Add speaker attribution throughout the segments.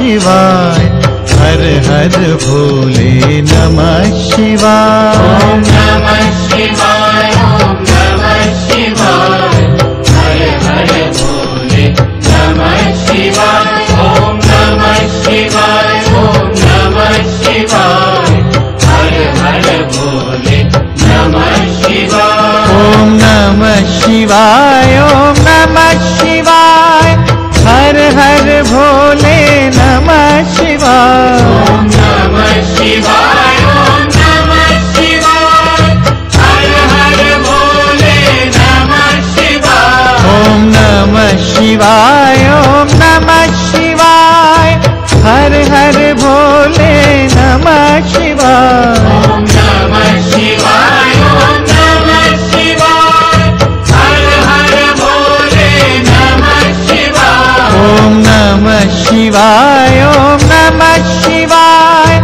Speaker 1: शिवाय। हर हर भोले नमः शिवाय।
Speaker 2: ओम नमः शिवाय, ओम नमः शिवाय। हर हर भोले नमः शिवाय। ओम नमः शिवाय, ओम नमः शिवाय। हर हर भोले नमः शिवाय।
Speaker 1: ओम नमः शिवाय, ओम नमः शिवाय। हर हर भोले नमः शिवाय।
Speaker 2: ओम नमः शिवाय, ओम नमः शिवाय। हर हर भोले नमः शिवाय।
Speaker 1: ओम नमः शिवाय, ओम नमः शिवाय। हर हर भोले नमः शिवाय।
Speaker 2: ओम नमः शिवाय, ओम नमः शिवाय। हर हर भोले नमः शिवाय।
Speaker 1: ओम नमः शिवाय, ओम नमः शिवाय।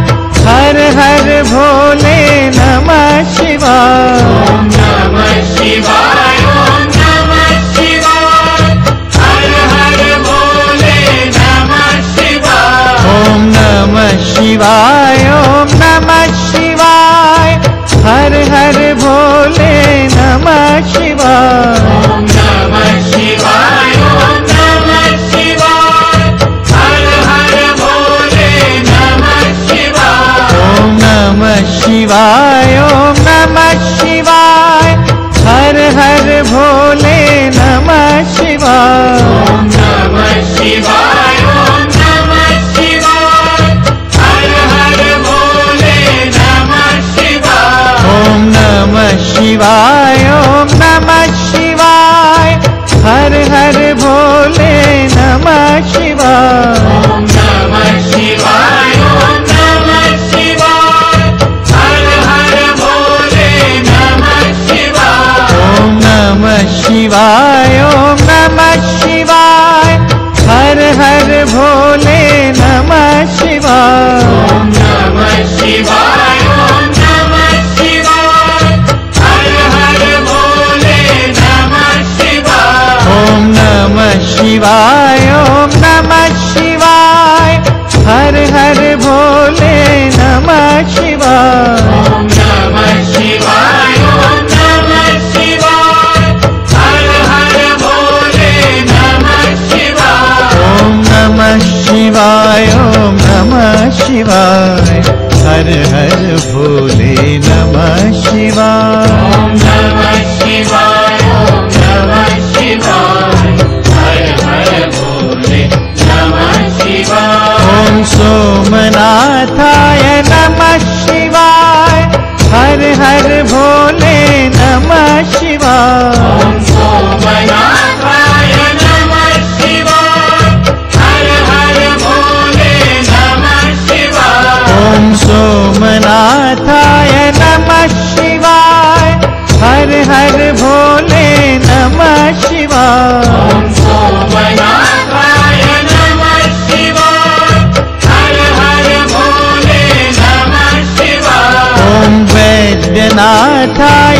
Speaker 1: हर हर भोले नमः शिवाय।
Speaker 2: ओम नमः शिवाय, ओम नमः शिवाय। हर हर भोले नमः शिवाय।
Speaker 1: ओम नमः शिवाय, ओम नमः शिवाय। हर हर भोले नमः शिवाय।
Speaker 2: ओम नमः शिवाय, ओम नमः शिवाय। हर हर भोले नमः शिवाय।
Speaker 1: ओम नमः शिवाय, ओम नमः शिवाय। हर हर भोले नमः शिवाय।
Speaker 2: ओम नमः शिवाय, ओम नमः शिवाय। हर हर भोले नमः शिवाय।
Speaker 1: ओम नमः शिवाय, ओम नमः शिवाय। हर हर भोले नमः शिवाय।
Speaker 2: ओम नमः शिवाय, ओम नमः शिवाय। हर हर भोले नमः शिवाय।
Speaker 1: ओम नमः शिवाय, ओम नमः शिवाय। हर हर भोले नमः शिवाय।
Speaker 2: ओम नमः शिवाय, ओम नमः शिवाय। हर हर भोले नमः शिवाय।
Speaker 1: ओम नमः शिवाय, ओम नमः शिवाय। हर हर भोले नमः शिवाय।
Speaker 2: ओम नमः शिवाय, ओम नमः शिवाय। हर हर भोले नमः शिवाय।
Speaker 1: ओम नमः शिवाय, ओम नमः शिवाय। हर हर भोले नमः शिवाय।
Speaker 2: ओम नमः शिवाय, ओम नमः शिवाय। हर हर भोले नमः शिवाय।
Speaker 1: ओम सोमनाथाय नमः शिवाय। हर हर भोले नमः शिवाय।
Speaker 2: ओम सोमनाथाय नमः शिवाय। हर हर भोले नमः शिवाय।
Speaker 1: ओम सोमनाथाय नमः शिवाय। हर हर भोले नमः शिवाय।
Speaker 2: ओम सोमनाथाय नमः शिवाय। हर हर भोले नमः शिवाय।
Speaker 1: ओम वैद्यनाथाय